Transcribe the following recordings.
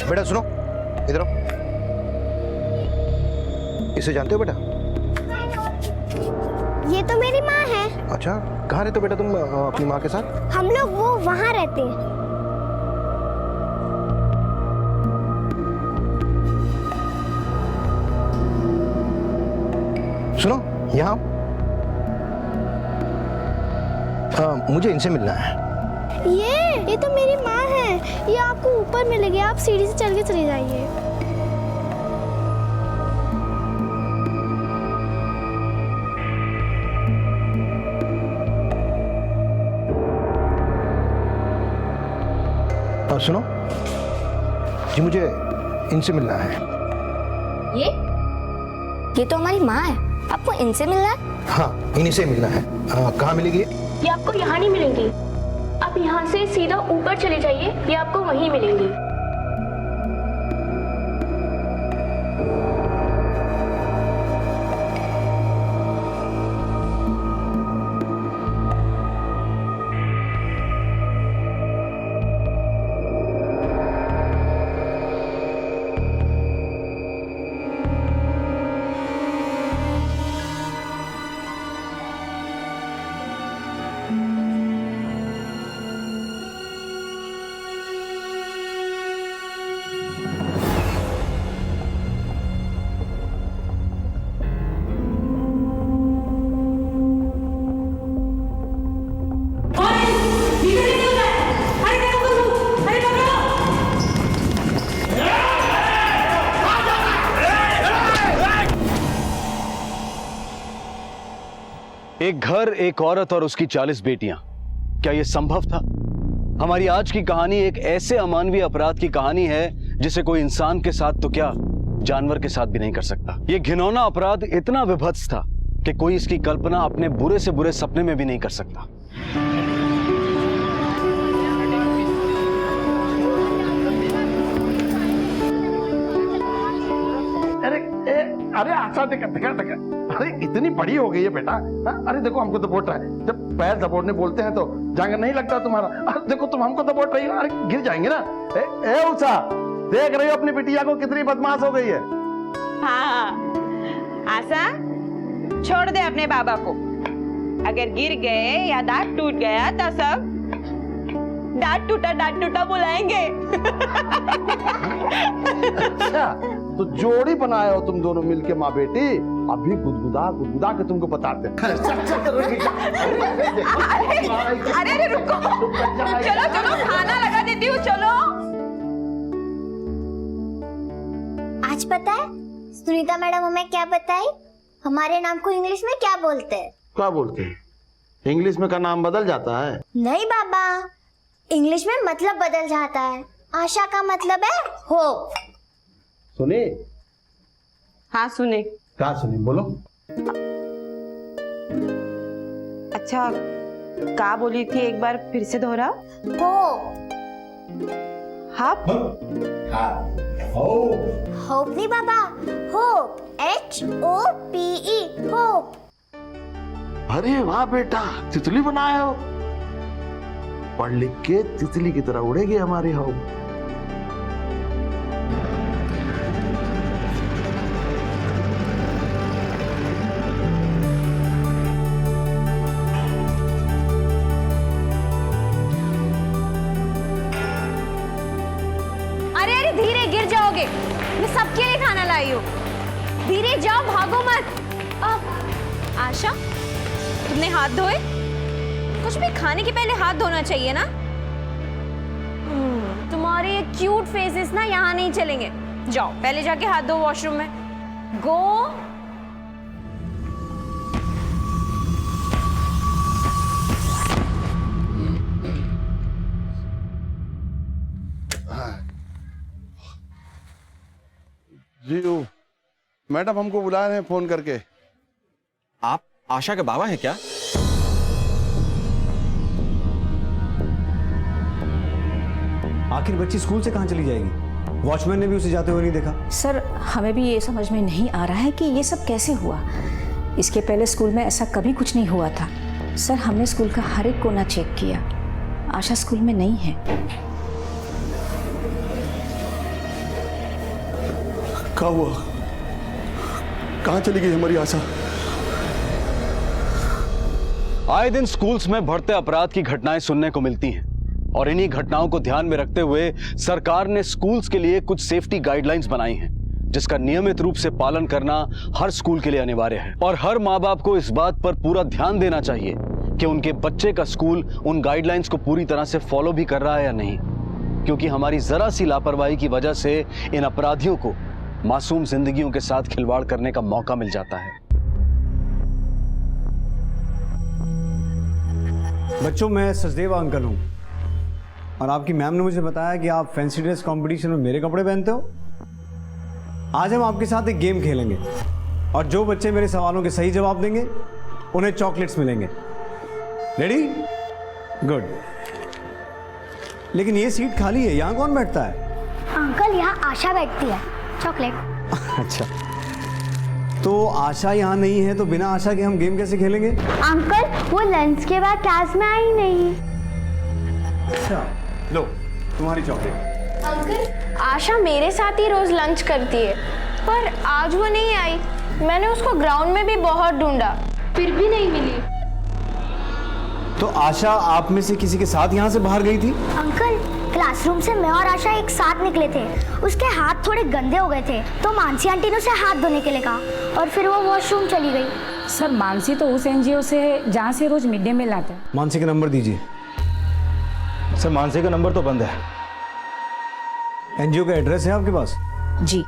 बेटा सुनो, इधर आओ। इसे जानते हो बेटा? ये तो मेरी माँ है। अच्छा, कहाँ रहते हो बेटा तुम अपनी माँ के साथ? हम लोग वो वहाँ रहते हैं। सुनो, यहाँ मुझे इनसे मिलना है। ये तो मेरी माँ है। ये आपको ऊपर मिलेगी, आप सीढ़ी से चल के चले जाइए। सुनो जी, मुझे इनसे मिलना है। ये तो हमारी माँ है, आपको इनसे मिलना है? हाँ, इन्हीं से मिलना है। कहाँ मिलेगी? ये आपको यहाँ नहीं मिलेंगी। आप यहाँ से सीधा ऊपर चले जाइए, ये आपको वहीं मिलेंगी। एक घर, एक औरत और उसकी 40 बेटियां, क्या यह संभव था? हमारी आज की कहानी एक ऐसे अमानवीय अपराध की कहानी है जिसे कोई इंसान के साथ तो क्या, जानवर के साथ भी नहीं कर सकता। यह घिनौना अपराध इतना विभत्स था कि कोई इसकी कल्पना अपने बुरे से बुरे सपने में भी नहीं कर सकता। अरे आशा देखा, अरे इतनी बड़ी हो गई है बेटा। अरे देखो हमको दबोच रहा है। जब पैर दबोचने बोलते हैं तो जांग नहीं लगता तुम्हारा। अरे देखो तुम हमको दबोच रही हो, अरे गिर जाएंगे ना। ए उषा, देख रही हो अपनी बिटिया को कितनी बदमाश हो गई है। हाँ आशा, छोड़ दे अपने बाबा को। अगर गिर गए या दांत टूट गया तो सब दांत टूटा बुलाएंगे। अच्छा, तो जोड़ी बनाए हो तुम दोनों मिलके माँ बेटी। अभी गुदगुदा के तुमको बताते हैं। अरे रुको, चलो खाना लगा देती हूँ, चलो। आज पता है सुनीता मैडम हमें क्या बताई? हमारे नाम को इंग्लिश में क्या बोलते हैं? क्या बोलते हैं? इंग्लिश में का नाम बदल जाता है? नहीं बाबा, इंग्लिश में मतलब बदल जाता है। आशा का मतलब है होप। सुनी? हाँ सुने। क्या सुनी, बोलो। अच्छा, क्या बोली थी, एक बार फिर से दोहरा। होप। हप? होप नहीं बाबा, होप, HOPE, होप। अरे वाह बेटा, तितली बनाए हो। पढ़ लिख के तितली की तरह उड़ेगी हमारी होप। अरे धीरे, गिर जाओगे। मैं सबके लिए खाना लाई हूँ। धीरे जाओ, भागो मत। आशा, तुमने हाथ धोए? कुछ भी खाने के पहले हाथ धोना चाहिए ना। तुम्हारे ये क्यूट फेसेस ना यहाँ नहीं चलेंगे। जाओ पहले जाके हाथ धो वॉशरूम में। गो। जी मैडम हमको बुला रहे हैं फोन करके। आप आशा के बाबा हैं क्या? आखिर बच्ची स्कूल से कहाँ चली जाएगी? वॉचमैन ने भी उसे जाते हुए नहीं देखा। सर, हमें भी ये समझ में नहीं आ रहा है कि ये सब कैसे हुआ। इसके पहले स्कूल में ऐसा कभी कुछ नहीं हुआ था। सर, हमने स्कूल का हर एक कोना चेक किया। आशा स्कूल में नहीं है। क्या हुआ? कहाँ चली गई हमारी आशा? आए दिन स्कूल्स में बढ़ते अपराध की घटनाएं सुनने को मिलती हैं और इन्हीं घटनाओं को ध्यान में रखते हुए सरकार ने स्कूल्स के लिए कुछ सेफ्टी गाइडलाइंस बनाई हैं, जिसका नियमित रूप से पालन करना हर स्कूल के लिए अनिवार्य है। और हर माँ बाप को इस बात पर पूरा ध्यान देना चाहिए कि उनके बच्चे का स्कूल उन गाइडलाइंस को पूरी तरह से फॉलो भी कर रहा है या नहीं, क्योंकि हमारी जरा सी लापरवाही की वजह से इन अपराधियों को मासूम जिंदगियों के साथ खिलवाड़ करने का मौका मिल जाता है। बच्चों, मैं सचदेवा अंकल हूँ और आपकी मैम ने मुझे बताया कि आप फैंसी ड्रेस कंपटीशन में मेरे कपड़े पहनते हो। आज हम आपके साथ एक गेम खेलेंगे और जो बच्चे मेरे सवालों के सही जवाब देंगे उन्हें चॉकलेट्स मिलेंगे। रेडी? गुड। लेकिन ये सीट खाली है, यहाँ कौन बैठता है? अंकल, यहाँ आशा बैठती है। चॉकलेट। अच्छा, तो आशा यहाँ नहीं है तो बिना आशा के हम गेम कैसे खेलेंगे? अंकल, वो लंच के बाद क्लास में आई नहीं। अच्छा, लो तुम्हारी चॉकलेट। अंकल, आशा मेरे साथ ही रोज लंच करती है, पर आज वो नहीं आई। मैंने उसको ग्राउंड में भी बहुत ढूंढा, फिर भी नहीं मिली। तो आशा आप में से किसी के साथ यहाँ से बाहर गई थी? अंकल, क्लासरूम से मैं और आशा एक साथ निकले थे। उसके हाथ थोड़े गंदे हो गए थे तो मानसी आंटी ने उसे हाथ धोने के लिए कहा और फिर वो वॉशरूम चली गई। सर, मानसी तो उस एनजीओ से है जहाँ से रोज मिड डे मील आता है। मानसी का नंबर दीजिए। सर, मानसी का नंबर तो बंद है। एनजीओ का एड्रेस है आपके पास? जी।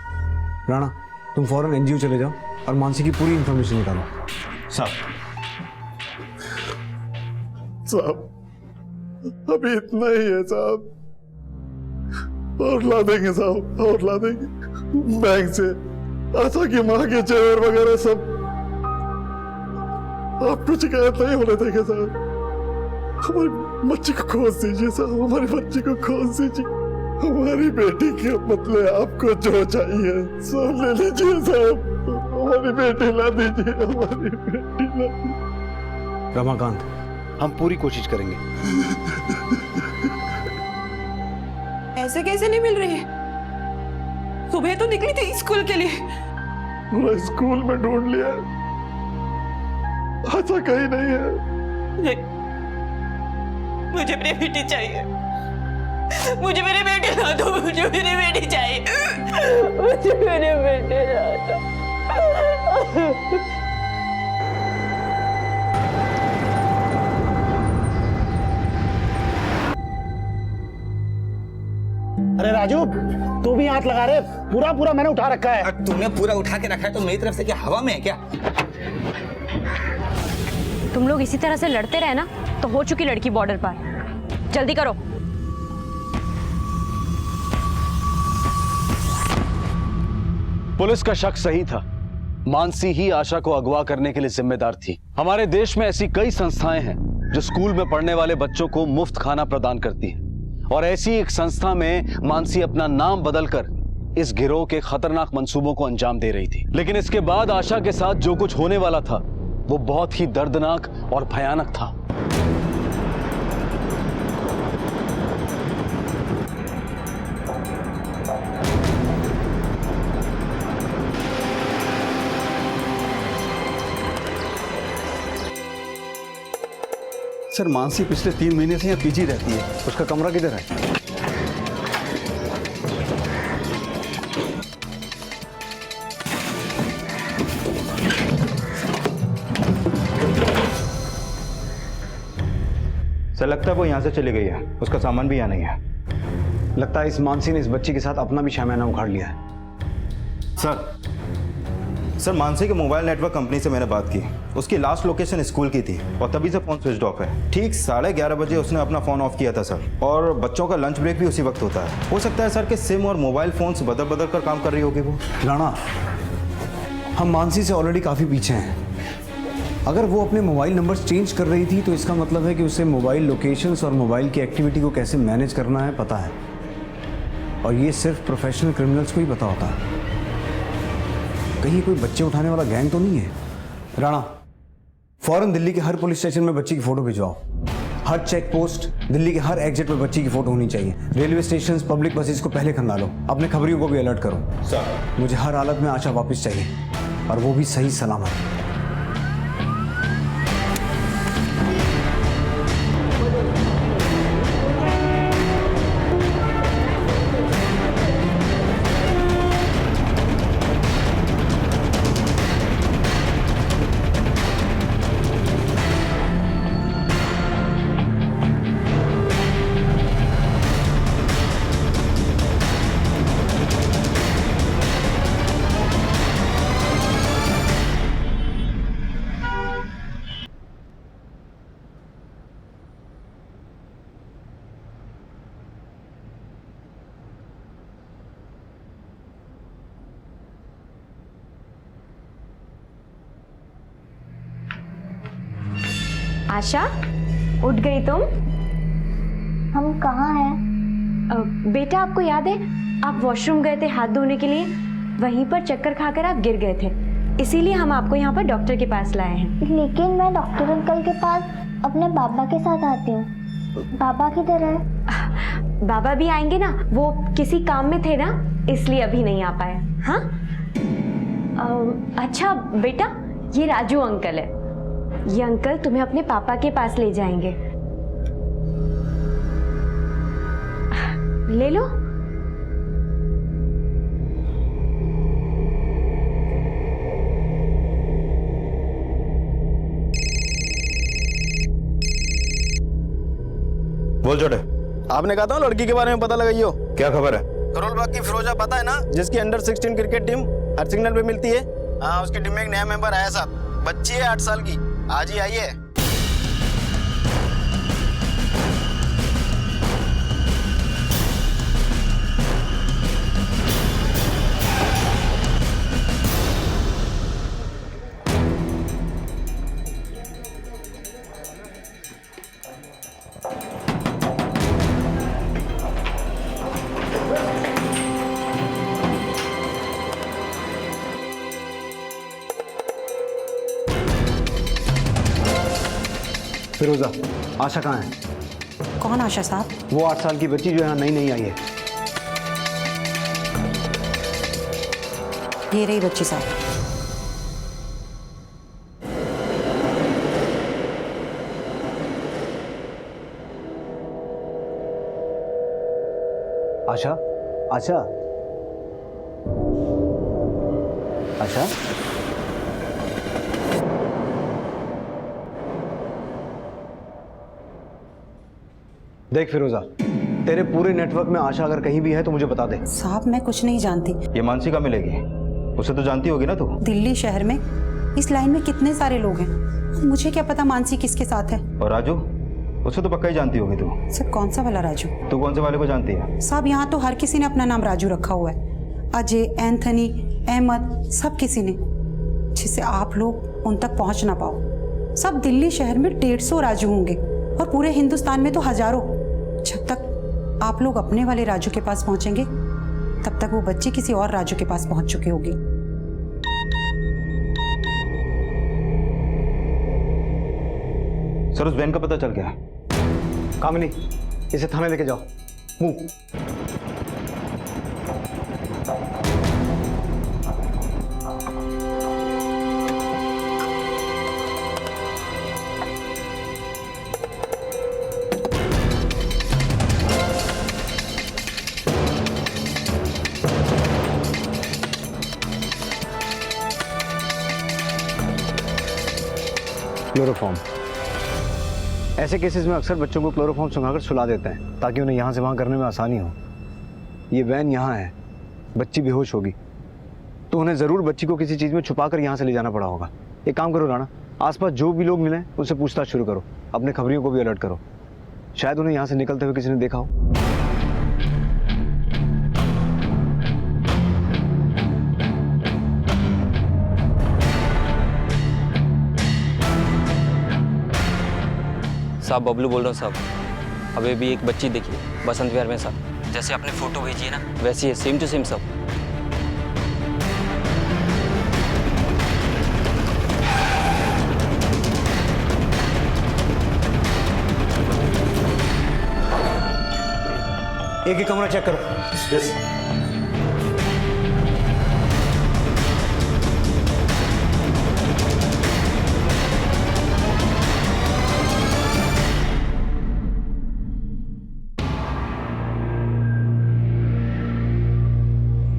राणा, तुम फौरन एनजीओ चले जाओ और मानसी की पूरी इंफॉर्मेशन निकालो। साहब, अभी इतना ही है साहब, और ला देंगे साहब, और ला देंगे। बैंक से आशा की माँ के चेयर वगैरह सब आपको शिकायत नहीं होने देंगे साहब। हमारी बच्ची को खोज दीजिए साहब, हमारी बच्ची को खोज दीजिए। हमारी बेटी के बदले आपको जो चाहिए सब ले लीजिए साहब। हमारी बेटी ला दीजिए, हमारी बेटी ला दीजिए। रमाकांत, हम पूरी कोशिश करेंगे। ऐसे कैसे नहीं मिल रही? सुबह तो निकली थी स्कूल के लिए। पूरा स्कूल में ढूंढ लिया, आशा कहीं नहीं है। नहीं, मुझे मेरी बेटी चाहिए। मुझे मेरी बेटी ला दो, मुझे मेरी बेटी चाहिए। मुझे मेरी बेटी ला दो। अरे राजू, तू भी हाथ लगा रहे? पूरा पूरा मैंने उठा रखा है। तूने पूरा उठा के रखा है तो मेरी तरफ से क्या हवा में है क्या? तुम लोग इसी तरह से लड़ते रहे ना तो हो चुकी लड़की बॉर्डर पर। जल्दी करो। पुलिस का शक सही था। मानसी ही आशा को अगवा करने के लिए जिम्मेदार थी। हमारे देश में ऐसी कई संस्थाएं हैं जो स्कूल में पढ़ने वाले बच्चों को मुफ्त खाना प्रदान करती हैं, और ऐसी एक संस्था में मानसी अपना नाम बदलकर इस गिरोह के खतरनाक मंसूबों को अंजाम दे रही थी। लेकिन इसके बाद आशा के साथ जो कुछ होने वाला था वो बहुत ही दर्दनाक और भयानक था। सर, मानसी पिछले 3 महीने से यहाँ पीजी रहती है। उसका कमरा किधर है? सर, लगता है वो यहाँ से चली गई है। उसका सामान भी यहाँ नहीं है। लगता है इस मानसी ने इस बच्ची के साथ अपना भी शामियाना उखाड़ लिया है। सर, मानसी के मोबाइल नेटवर्क कंपनी से मैंने बात की। उसकी लास्ट लोकेशन स्कूल की थी और तभी से फोन स्विच ऑफ है। ठीक 11:30 बजे उसने अपना फोन ऑफ किया था सर, और बच्चों का लंच ब्रेक भी उसी वक्त होता है। हो सकता है सर कि सिम और मोबाइल फोन्स बदल बदल कर काम कर रही होगी वो। राणा, हम मानसी से ऑलरेडी काफ़ी पीछे हैं। अगर वो अपने मोबाइल नंबर्स चेंज कर रही थी तो इसका मतलब है कि उसे मोबाइल लोकेशंस और मोबाइल की एक्टिविटी को कैसे मैनेज करना है पता है, और ये सिर्फ प्रोफेशनल क्रिमिनल्स को ही पता होता है। कहीं कोई बच्चे उठाने वाला गैंग तो नहीं है? राणा, फौरन दिल्ली के हर पुलिस स्टेशन में बच्ची की फोटो भिजवाओ। हर चेक पोस्ट, दिल्ली के हर एग्जिट पे बच्ची की फोटो होनी चाहिए। रेलवे स्टेशन, पब्लिक बसेस को पहले खंगालो। अपने खबरियों को भी अलर्ट करो। सर मुझे हर हालत में आशा वापस चाहिए, और वो भी सही सलामत। आशा, उठ गई तुम? हम कहाँ हैं? बेटा, आपको याद है आप वॉशरूम गए थे हाथ धोने के लिए, वहीं पर चक्कर खाकर आप गिर गए थे, इसीलिए हम आपको यहाँ पर डॉक्टर के पास लाए हैं। लेकिन मैं डॉक्टर अंकल के पास अपने बाबा के साथ आती हूँ। बाबा किधर है? बाबा भी आएंगे ना, वो किसी काम में थे ना, इसलिए अभी नहीं आ पाए। हाँ, अच्छा बेटा, ये राजू अंकल है। ये अंकल तुम्हें अपने पापा के पास ले जाएंगे। ले लो। बोल छोटे। आपने कहा था लड़की के बारे में पता लगाइयो। क्या खबर है? करोल बाग की फिरोजा पता है ना, जिसकी अंडर 16 क्रिकेट टीम हर सिग्नल पे मिलती है। हाँ, उसकी टीम में एक नया मेंबर आया साहब। बच्ची है 8 साल की, आज ही आई है। फिरोजा, आशा कहाँ है? कौन आशा साहब? वो 8 साल की बच्ची जो यहाँ नई आई है। ये रही बच्ची साहब। आशा, आशा, आशा, देख फिरोजा, तेरे पूरे नेटवर्क में आशा अगर कहीं भी है तो मुझे बता दे। साहब, मैं कुछ नहीं जानती। ये मानसी कहाँ मिलेगी? उसे तो जानती होगी ना तू? दिल्ली शहर में इस लाइन में कितने सारे लोग हैं, मुझे क्या पता मानसी किसके साथ है। और राजू, उसे तो पक्का ही जानती होगी तू। सर, कौन सा वाला राजू? तू कौन से वाले को जानती है? साहब, यहाँ तो हर किसी ने अपना नाम राजू रखा हुआ है। अजय, एंथनी, अहमद, सब किसी ने, जिससे आप लोग उन तक पहुँच ना पाओ। सब दिल्ली शहर में 150 राजू होंगे, और पूरे हिंदुस्तान में तो हजारों। जब तक आप लोग अपने वाले राजू के पास पहुंचेंगे, तब तक वो बच्ची किसी और राजू के पास पहुंच चुकी होगी। सर, उस वैन का पता चल गया? कामिनी, इसे थाने लेके जाओ। मूव। क्लोरोफॉर्म। ऐसे केसेस में अक्सर बच्चों को क्लोरोफॉर्म सुंघाकर सुला देते हैं, ताकि उन्हें यहाँ से वहाँ करने में आसानी हो। ये वैन यहाँ है, बच्ची बेहोश होगी, तो उन्हें ज़रूर बच्ची को किसी चीज़ में छुपाकर यहाँ से ले जाना पड़ा होगा। एक काम करो राणा, आसपास जो भी लोग मिलें उनसे पूछताछ शुरू करो, अपने खबरियों को भी अलर्ट करो। शायद उन्हें यहाँ से निकलते हुए किसी ने देखा हो। साहब, बबलू बोल रहा हूँ साहब। अभी भी एक बच्ची देखी बसंत विहार में साहब, जैसे आपने फोटो भेजी है ना, वैसी है, सेम टू सेम सब। एक एक कमरा चेक करो। यस।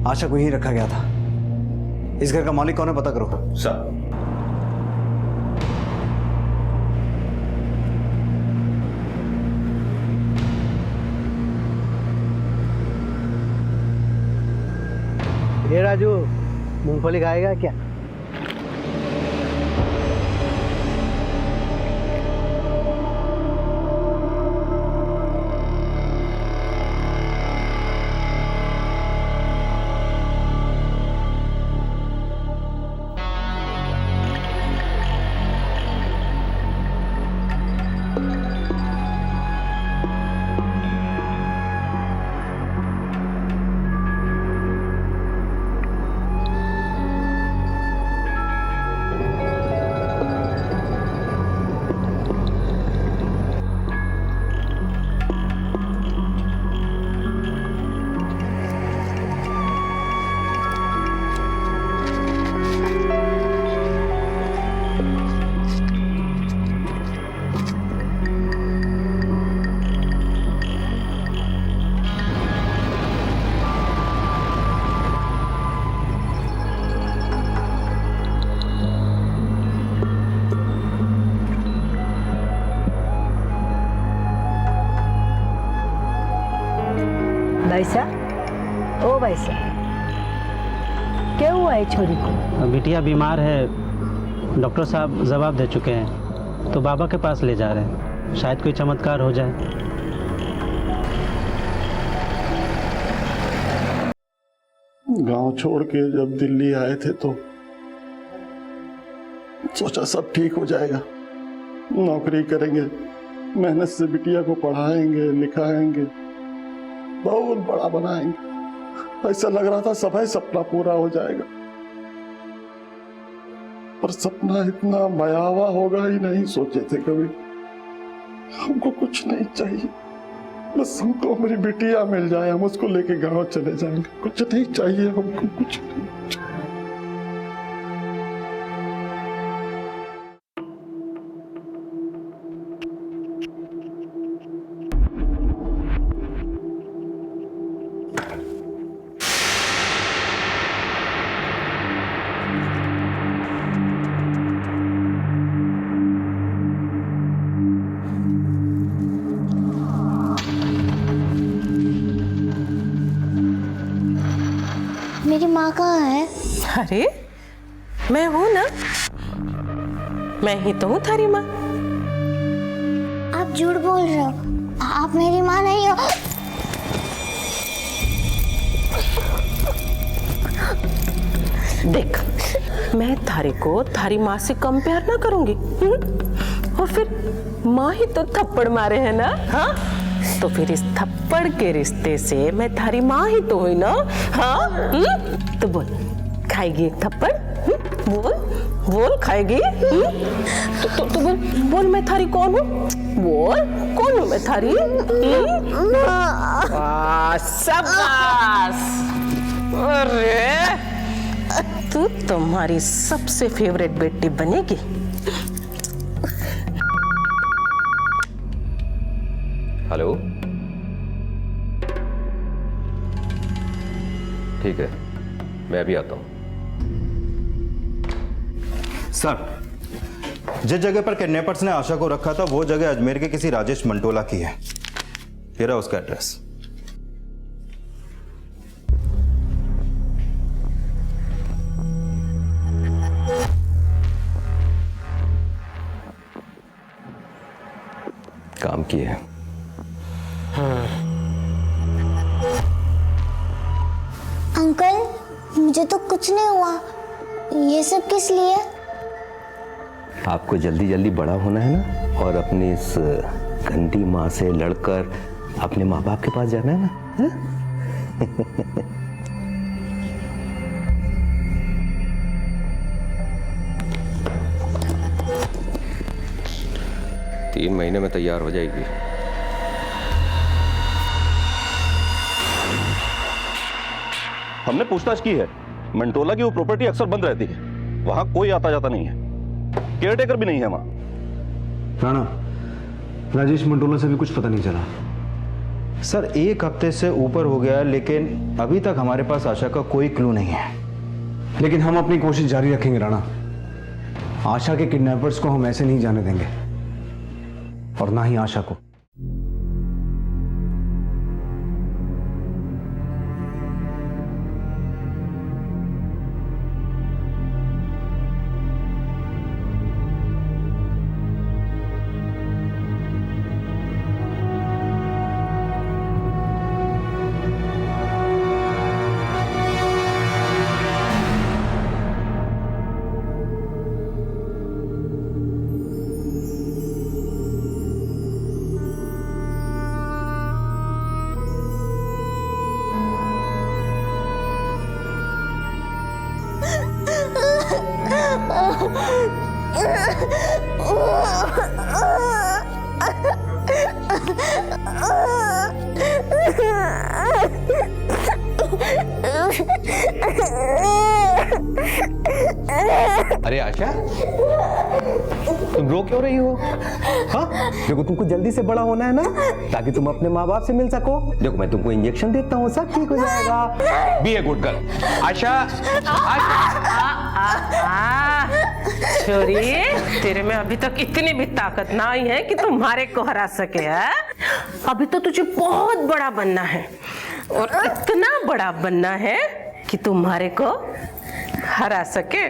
आशा को यहीं रखा गया था। इस घर का मालिक कौन है पता करो। सर। ये राजू, मूंगफली खाएगा क्या? भाईसा, ओ भाईसा, क्या हुआ है छोरी को? बिटिया बीमार है, डॉक्टर साहब जवाब दे चुके हैं, तो बाबा के पास ले जा रहे हैं, शायद कोई चमत्कार हो जाए। गांव छोड़ के जब दिल्ली आए थे तो सोचा सब ठीक हो जाएगा, नौकरी करेंगे, मेहनत से बिटिया को पढ़ाएंगे लिखाएंगे, बहुत बड़ा बनाएंगे। ऐसा लग रहा था सब है सपना पूरा हो जाएगा, पर सपना इतना भयावह होगा ही नहीं सोचे थे कभी। हमको कुछ नहीं चाहिए, बस हमको हमारी बिटिया मिल जाए, हम उसको लेके गांव चले जाएंगे। कुछ नहीं चाहिए हमको, कुछ नहीं चाहिए। मेरी माँ कहाँ है? अरे मैं हूं ना, मैं ही तो हूँ थारी माँ। आप झूठ बोल रहे हो, आप मेरी माँ नहीं हो। देख, मैं थारी को थारी माँ से कम प्यार ना करूंगी। और फिर माँ ही तो थप्पड़ मारे है ना, हाँ? तो फिर इस थप्पड़ के रिश्ते से मैं थारी माँ ही तो हुई ना, हाँ? तो बोल, खाएगी एक थप्पड़? बोल बोल, खाएगी? तो बोल बोल, मैं थारी कौन हूँ? बोल, कौन हूँ मैं थारी? शाबाश! अरे तू तुम्हारी सबसे फेवरेट बेटी बनेगी। हेलो, ठीक है, मैं अभी आता हूँ। सर, जिस जगह पर किडनैपर्स ने आशा को रखा था वो जगह अजमेर के किसी राजेश मंटोला की है। ये रहा उसका एड्रेस। काम किए हैं। अंकल, मुझे तो कुछ नहीं हुआ, ये सब किस लिए? आपको जल्दी जल्दी बड़ा होना है ना, और अपनी इस गंदी माँ से लड़कर अपने माँ बाप के पास जाना है ना, है? 3 महीने में तैयार हो जाएगी। हमने पूछताछ की है, मंटोला की वो प्रॉपर्टी अक्सर बंद रहती है, वहां कोई आता जाता नहीं है, केयरटेकर भी नहीं है वहां। राणा, राजेश मंटोला से भी कुछ पता नहीं चला। सर 1 हफ्ते से ऊपर हो गया, लेकिन अभी तक हमारे पास आशा का कोई क्लू नहीं है। लेकिन हम अपनी कोशिश जारी रखेंगे राणा। आशा के किडनैपर्स को हम ऐसे नहीं जाने देंगे, और ना ही आशा को। अरे आशा, तुम रो क्यों रही हो? हाँ, देखो तुमको जल्दी से बड़ा होना है ना, ताकि तुम अपने माँ बाप से मिल सको। देखो मैं तुमको इंजेक्शन देता हूँ, सब ठीक हो जाएगा। Be a good girl. Asha, छोरी, तेरे में अभी तक इतनी भी ताकत ना आई है कि तुम्हारे को हरा सके है। अभी तो तुझे बहुत बड़ा बनना है, और इतना बड़ा बनना है कि तुम्हारे को हरा सके।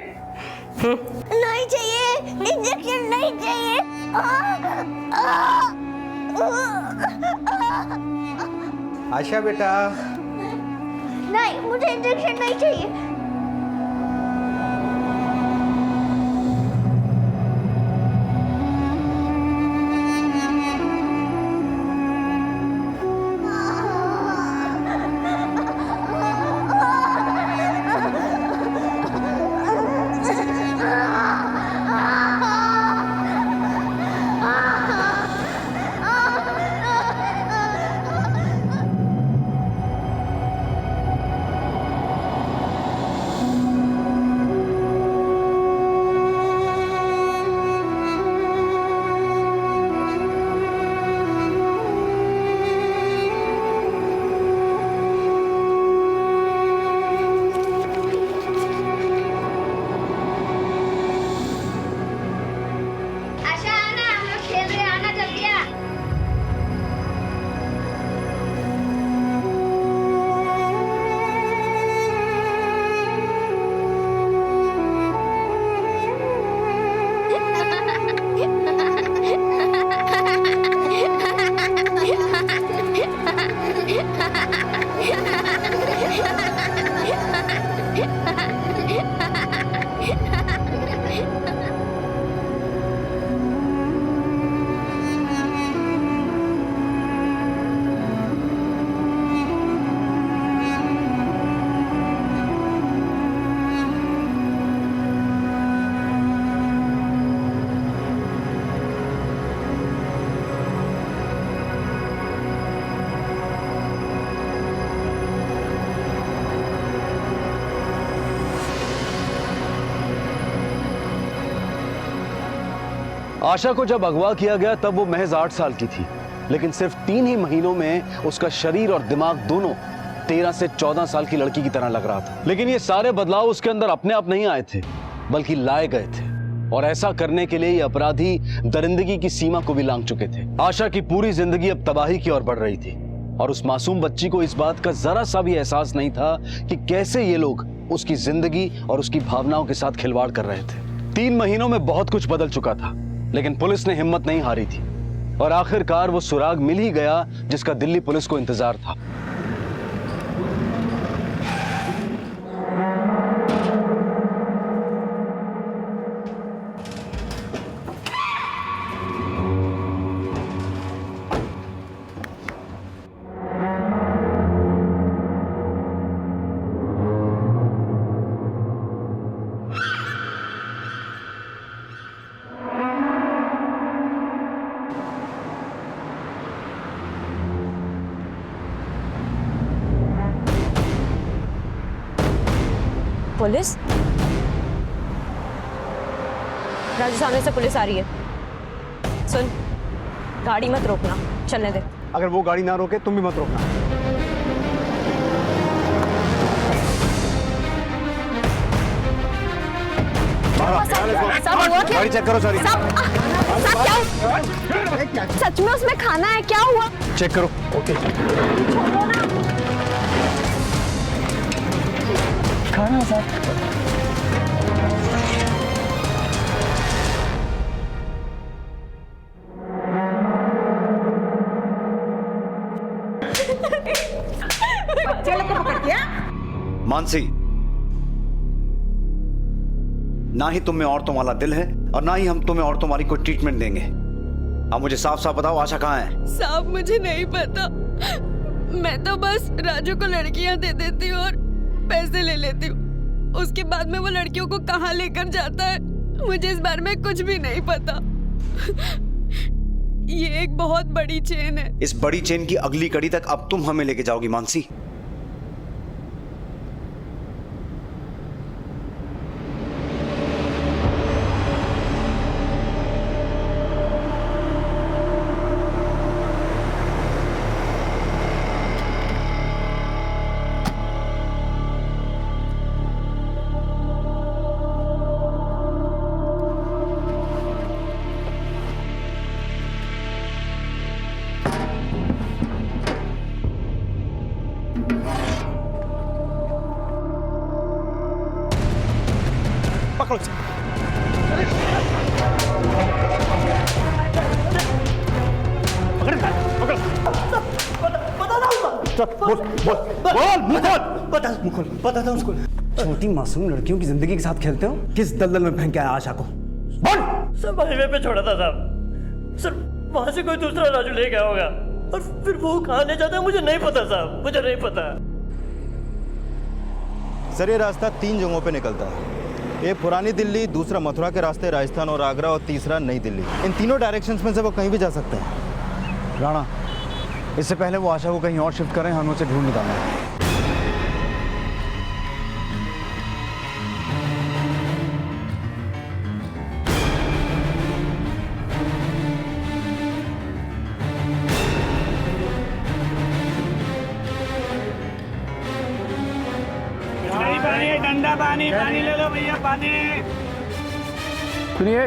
नहीं चाहिए, इंजेक्शन नहीं चाहिए। आशा बेटा, नहीं, मुझे इंजेक्शन नहीं चाहिए। आशा को जब अगवा किया गया तब वो महज 8 साल की थी, लेकिन सिर्फ 3 ही महीनों में उसका शरीर और दिमाग दोनों 13 से 14 साल की लड़की की तरह लग रहा था। लेकिन ये सारे बदलाव उसके अंदर अपने आप नहीं आए थे, बल्कि लाए गए थे, और ऐसा करने के लिए ये अपराधी दरिंदगी की सीमा को भी लांघ चुके थे। आशा की पूरी जिंदगी अब तबाही की ओर बढ़ रही थी, और उस मासूम बच्ची को इस बात का जरा सा भी एहसास नहीं था कि कैसे ये लोग उसकी जिंदगी और उसकी भावनाओं के साथ खिलवाड़ कर रहे थे। 3 महीनों में बहुत कुछ बदल चुका था, लेकिन पुलिस ने हिम्मत नहीं हारी थी, और आखिरकार वो सुराग मिल ही गया जिसका दिल्ली पुलिस को इंतजार था। पुलिस? राजू, सामने से पुलिस आ रही है। सुन, गाड़ी मत रोकना, चलने दे। अगर वो गाड़ी ना रोके तुम भी मत रोकना। सब हुआ क्या? गाड़ी चेक करो सारी। सब क्या? सच में उसमें खाना है? क्या हुआ? चेक करो। ओके। खाना है सर। बच्चे लोग को पकड़ दिया। मानसी, ना ही तुम में औरतों वाला दिल है और ना ही हम तुम्हें औरतों वाली कोई ट्रीटमेंट देंगे। अब मुझे साफ साफ बताओ, आशा कहाँ है? साहब मुझे नहीं पता, मैं तो बस राजू को लड़कियां दे देती हूँ और पैसे ले लेती हूँ। उसके बाद में वो लड़कियों को कहाँ लेकर जाता है मुझे इस बारे में कुछ भी नहीं पता। ये एक बहुत बड़ी चेन है। इस बड़ी चेन की अगली कड़ी तक अब तुम हमें लेके जाओगी मानसी। बता था उसको। छोटी मासूम लड़कियों की जिंदगी के साथ खेलते हो? किस दलदल में फेंक के आया आशा को? बोल। सर हाईवे पे छोड़ा था साहब। सर वहां से कोई दूसरा राजू ले गया होगा और फिर वो कहाँ ले जाता है मुझे नहीं पता साहब, मुझे नहीं पता। सर ये रास्ता 3 जगहों पे निकलता है। एक पुरानी दिल्ली, दूसरा मथुरा के रास्ते राजस्थान और आगरा, और तीसरा नई दिल्ली। इन तीनों डायरेक्शंस में से वो कहीं भी जा सकते हैं। राणा, इससे पहले वो आशा को कहीं और शिफ्ट करें, हमें उसे ढूंढ निकालना है। ठंडा पानी, पानी ले लो भैया, पानी। सुनिए,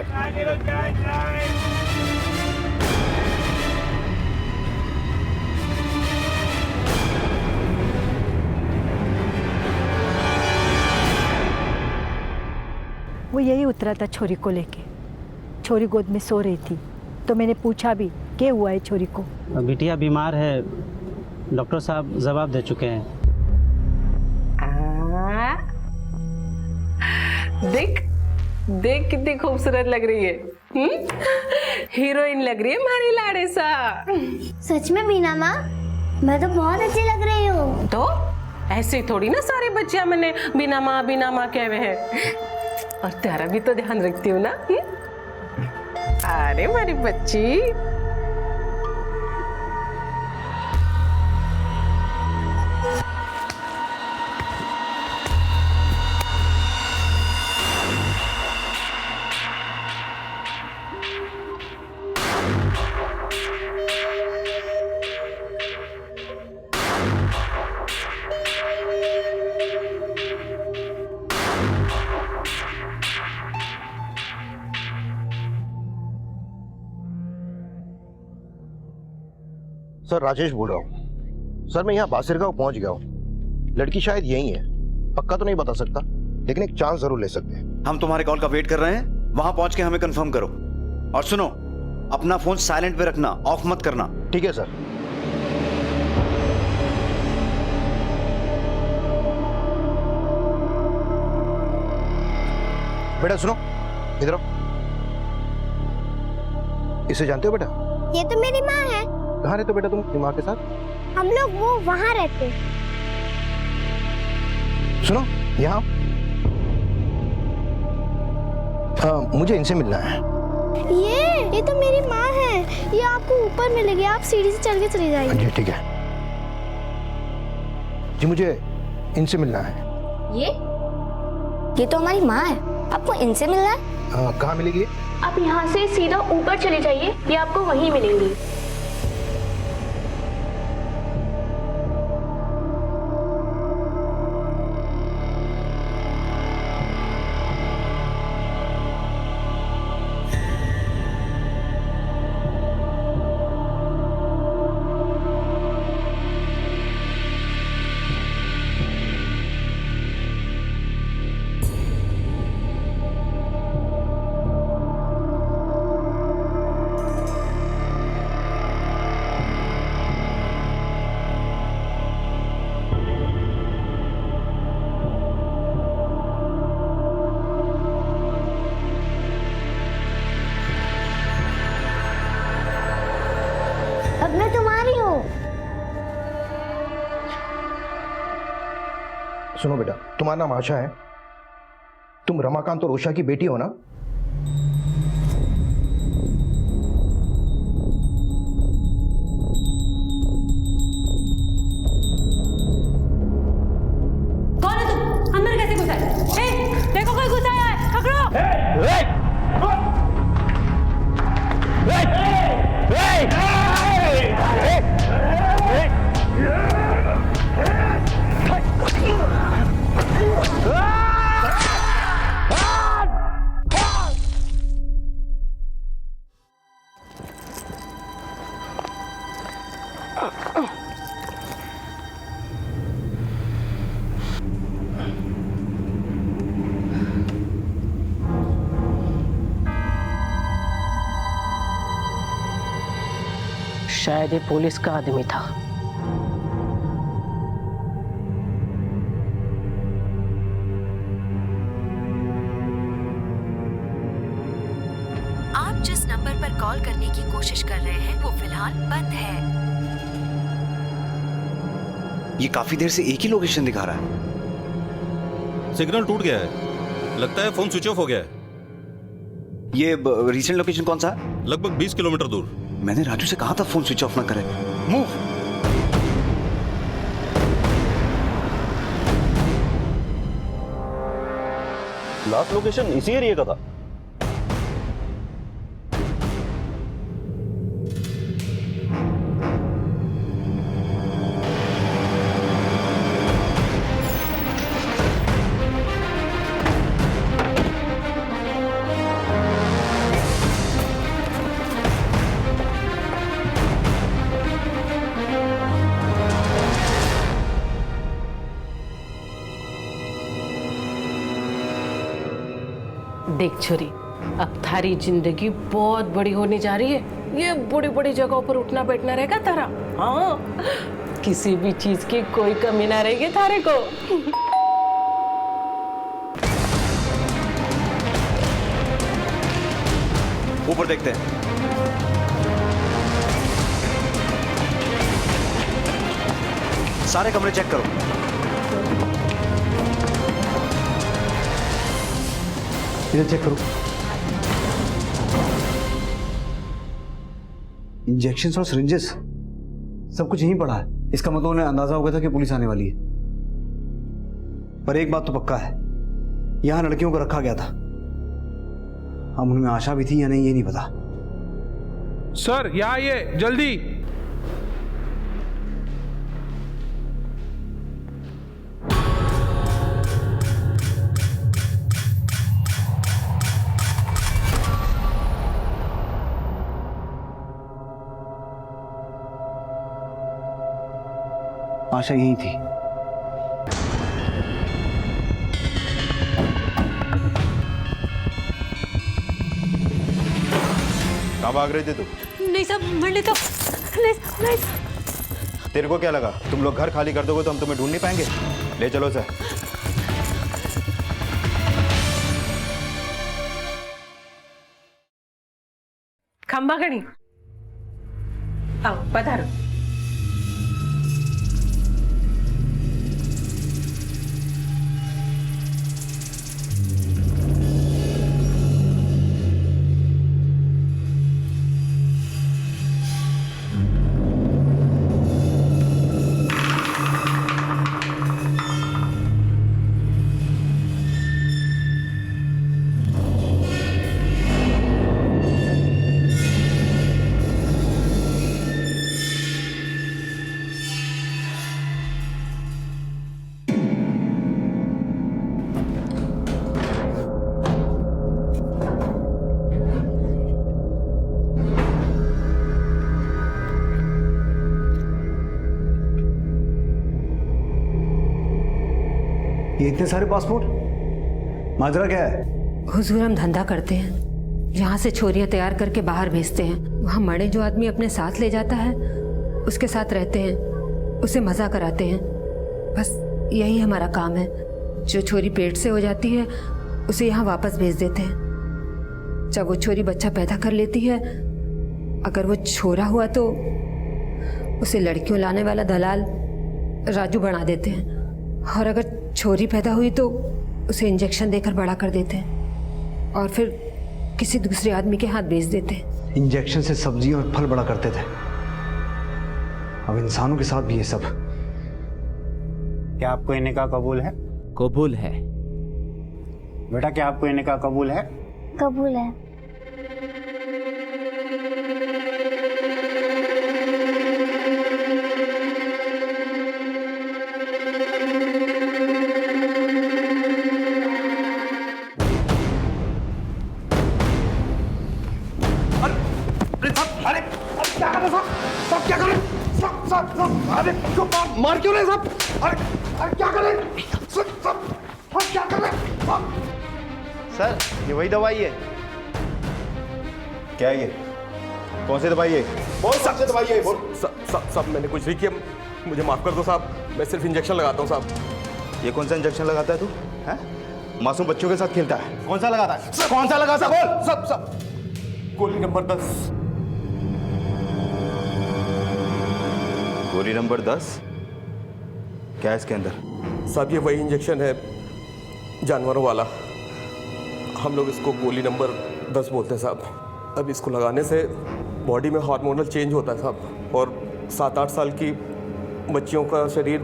वो यही उतरा था छोरी को लेके। छोरी गोद में सो रही थी तो मैंने पूछा भी क्या हुआ है छोरी को। बिटिया बीमार है, डॉक्टर साहब जवाब दे चुके हैं। देख देख कितनी खूबसूरत लग रही है। हीरोइन लग रही है हमारी लाड़े सा। सच में बीना माँ, मैं तो बहुत अच्छी लग रही हूँ। तो ऐसे ही थोड़ी ना सारे बच्चे मैंने बीना माँ कह रहे हैं। और तेरा भी तो ध्यान रखती हूँ ना। अरे हमारी बच्ची। सर राजेश बोल रहा हूँ। सर मैं यहाँ बासिर गांव पहुंच गया हूँ। लड़की शायद यही है, पक्का तो नहीं बता सकता, लेकिन एक चांस जरूर ले सकते हैं। हम तुम्हारे कॉल का वेट कर रहे हैं, वहां पहुंच के हमें कंफर्म करो। और सुनो, अपना फोन साइलेंट पे रखना, ऑफ मत करना। ठीक है सर। बेटा सुनो, इधर आओ। इसे जानते हो बेटा? ये तो मेरी माँ है। कहाँ रहते हो बेटा तुम माँ के साथ? हम लोग वो वहाँ रहते। सुनो यहाँ, मुझे इनसे मिलना है। ये तो मेरी माँ है। ये आपको ऊपर मिलेगी, आप सीढ़ी से चल के चली जाएंगे। जी ठीक है जी, मुझे इनसे मिलना है। ये तो हमारी माँ है, आपको इनसे मिलना है? कहाँ मिलेगी? आप यहाँ से सीधा ऊपर चले जाइए, ये आपको वहीं मिलेंगी। अब मैं तुम्हारी हूँ। सुनो बेटा, तुम्हारा नाम आशा है, तुम रमाकांत और उषा की बेटी हो ना? कौन है तुम? अंदर कैसे घुसा है? देखो कोई घुसा है, पकड़ो। शायद ये पुलिस का आदमी था। आप जिस नंबर पर कॉल करने की कोशिश कर रहे हैं वो फिलहाल बंद है। ये काफी देर से एक ही लोकेशन दिखा रहा है। सिग्नल टूट गया है, लगता है फोन स्विच ऑफ हो गया है। ये रीसेंट लोकेशन कौन सा है? लगभग 20 किलोमीटर दूर। मैंने राजू से कहा था फोन स्विच ऑफ ना करे। मूव। लास्ट लोकेशन इसी एरिया का था। देख छोरी, अब थारी जिंदगी बहुत बड़ी होने जा रही है। ये बड़ी बड़ी जगहों पर उठना बैठना रहेगा तारा। हाँ, किसी भी चीज की कोई कमी ना रहेगी थारे को। ऊपर देखते हैं। सारे कमरे चेक करो। इधर चेक करो। इंजेक्शंस और सिरिंजेस सब कुछ यहीं पड़ा है। इसका मतलब उन्हें अंदाजा हो गया था कि पुलिस आने वाली है। पर एक बात तो पक्का है, यहां लड़कियों को रखा गया था। हम उनमें आशा भी थी या नहीं ये नहीं पता। सर यहाँ आइए जल्दी। आशा यही थी। कहाँ भाग रही थी तू? नहीं सब मरने तो नहीं। तेरे को क्या लगा तुम लोग घर खाली कर दोगे तो हम तुम्हें ढूंढ नहीं पाएंगे? ले चलो सर। खंबा गणी, आओ पधारो। ये इतने सारे पासपोर्ट, माजरा क्या है? हुजूर हम धंधा करते हैं, यहाँ से छोरियाँ तैयार करके बाहर भेजते हैं। वहाँ मरे जो आदमी अपने साथ ले जाता है उसके साथ रहते हैं, उसे मज़ा कराते हैं। बस यही हमारा काम है। जो छोरी पेट से हो जाती है उसे यहाँ वापस भेज देते हैं। जब वो छोरी बच्चा पैदा कर लेती है, अगर वो छोरा हुआ तो उसे लड़कियों लाने वाला दलाल राजू बना देते हैं, और अगर छोरी पैदा हुई तो उसे इंजेक्शन देकर बड़ा कर देते हैं और फिर किसी दूसरे आदमी के हाथ बेच देते हैं। इंजेक्शन से सब्जी और फल बड़ा करते थे, अब इंसानों के साथ भी ये सब। क्या आपको इन्हें का कबूल है? कबूल है। बेटा क्या आपको इन्हें का कबूल है? कबूल है। मार क्यों रहे साहब? अरे क्या कर रहे? क्या कर रहे? सर ये वही दवाई है। क्या है ये? कौन सी दवाई है? बोल सबसे दवाई है, बोल। सब मैंने कुछ नहीं किया, मुझे माफ कर दो साहब, मैं सिर्फ इंजेक्शन लगाता हूँ साहब। ये कौन सा इंजेक्शन लगाता है तू? हैं? मासूम बच्चों के साथ खेलता है। कौन सा लगाता है? कौन सा लगाता है? बोल। सब गोली नंबर 10। गोली नंबर 10? क्या है इसके अंदर? साहब ये वही इंजेक्शन है जानवरों वाला, हम लोग इसको गोली नंबर 10 बोलते हैं साहब। अब इसको लगाने से बॉडी में हार्मोनल चेंज होता है साहब, और 7-8 साल की बच्चियों का शरीर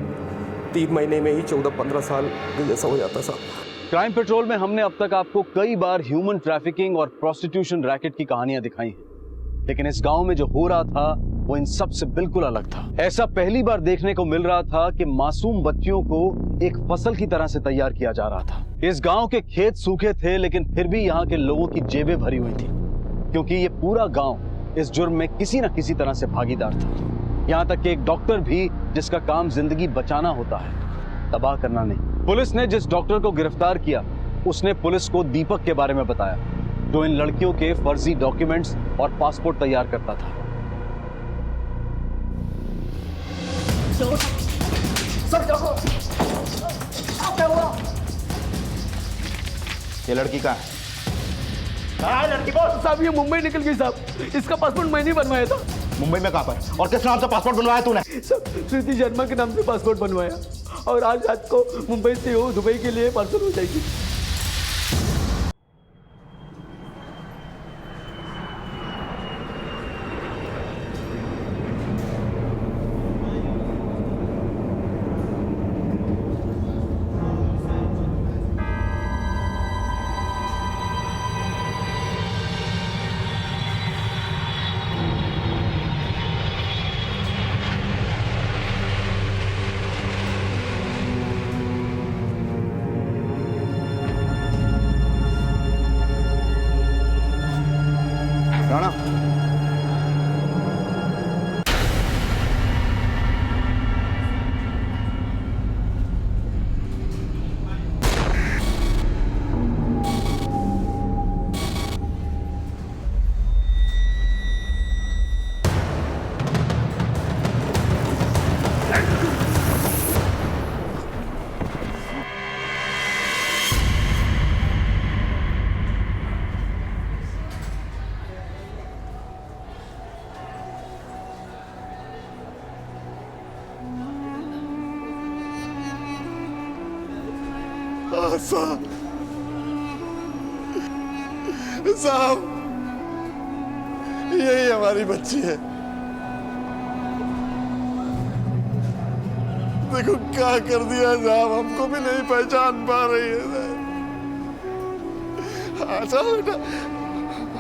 3 महीने में ही 14-15 साल के जैसा हो जाता है साहब। क्राइम पेट्रोल में हमने अब तक आपको कई बार ह्यूमन ट्रैफिकिंग और प्रोस्टिट्यूशन रैकेट की कहानियां दिखाई हैं, लेकिन इस गांव में जो हो रहा था वो इन सब से बिल्कुल अलग था। ऐसा पहली बार देखने को मिल रहा था कि मासूम बच्चियों को एक फसल की तरह से तैयार किया जा रहा था। इस गांव के खेत सूखे थे, लेकिन फिर भी यहाँ के लोगों की जेबें भरी हुई थी, क्योंकि ये पूरा गांव इस जुर्म में किसी न किसी तरह से भागीदार था। यहाँ तक कि एक डॉक्टर भी, जिसका काम जिंदगी बचाना होता है, तबाह करना नहीं। पुलिस ने जिस डॉक्टर को गिरफ्तार किया उसने पुलिस को दीपक के बारे में बताया, जो इन लड़कियों के फर्जी डॉक्यूमेंट्स और पासपोर्ट तैयार करता था। सर क्या हुआ? ये लड़की कहाँ है? कहाँ है लड़की? बोल। साहब ये मुंबई निकल गई साहब, इसका पासपोर्ट मैंने बनवाया था। मुंबई में कहाँ पर? और किस नाम से पासपोर्ट बनवाया तूने? श्रुति शर्मा के नाम से पासपोर्ट बनवाया, और आज रात को मुंबई से वो दुबई के लिए पार्सल हो जाएगी। राणा, साहब यही हमारी बच्ची है। देखो क्या कर दिया साहब, हमको भी नहीं पहचान पा रही है। अच्छा बेटा,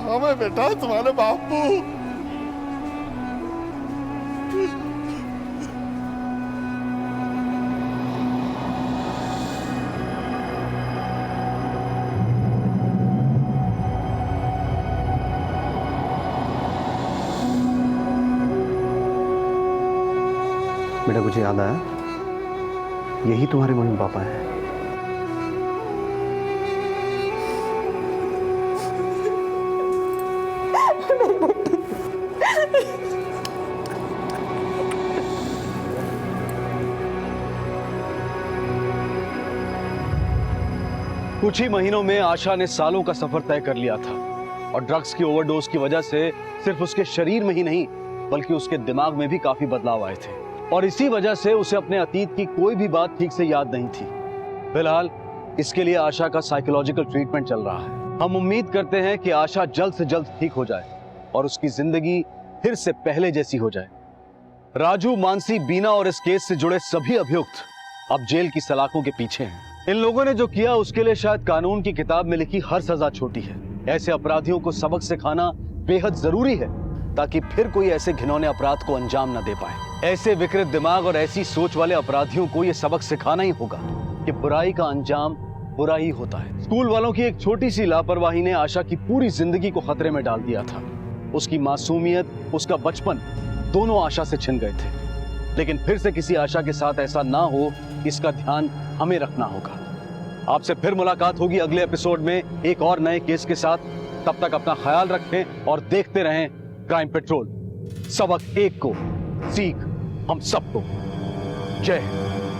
हमें बेटा तुम्हारे बापू। बेटा कुछ याद आया? यही तुम्हारे मम्मी पापा हैं। कुछ ही महीनों में आशा ने सालों का सफर तय कर लिया था और ड्रग्स की ओवरडोज की वजह से सिर्फ उसके शरीर में ही नहीं बल्कि उसके दिमाग में भी काफी बदलाव आए थे और इसी वजह से उसे अपने अतीत की कोई भी बात ठीक से याद नहीं थी। फिलहाल इसके लिए आशा का साइकोलॉजिकल ट्रीटमेंट चल रहा है। हम उम्मीद करते हैं कि आशा जल्द से जल्द ठीक हो जाए और उसकी जिंदगी फिर से पहले जैसी हो जाए। राजू, मानसी, बीना और इस केस से जुड़े सभी अभियुक्त अब जेल की सलाखों के पीछे हैं। इन लोगों ने जो किया उसके लिए शायद कानून की किताब में लिखी हर सजा छोटी है। ऐसे अपराधियों को सबक सिखाना बेहद जरूरी है ताकि फिर कोई ऐसे घिनौने अपराध को अंजाम न दे पाए। ऐसे विकृत दिमाग और ऐसी सोच वाले अपराधियों को यह सबक सिखाना ही होगा कि बुराई का अंजाम बुरा ही होता है। स्कूल वालों की एक छोटी सी लापरवाही ने आशा की पूरी जिंदगी को खतरे में डाल दिया था। उसकी मासूमियत, उसका बचपन दोनों आशा से छिन गए थे। लेकिन फिर से किसी आशा के साथ ऐसा ना हो, इसका ध्यान हमें रखना होगा। आपसे फिर मुलाकात होगी अगले एपिसोड में एक और नए केस के साथ। तब तक अपना ख्याल रखें और देखते रहें क्राइम पेट्रोल। सबक एक को, सीख हम सबको। जय हिंद।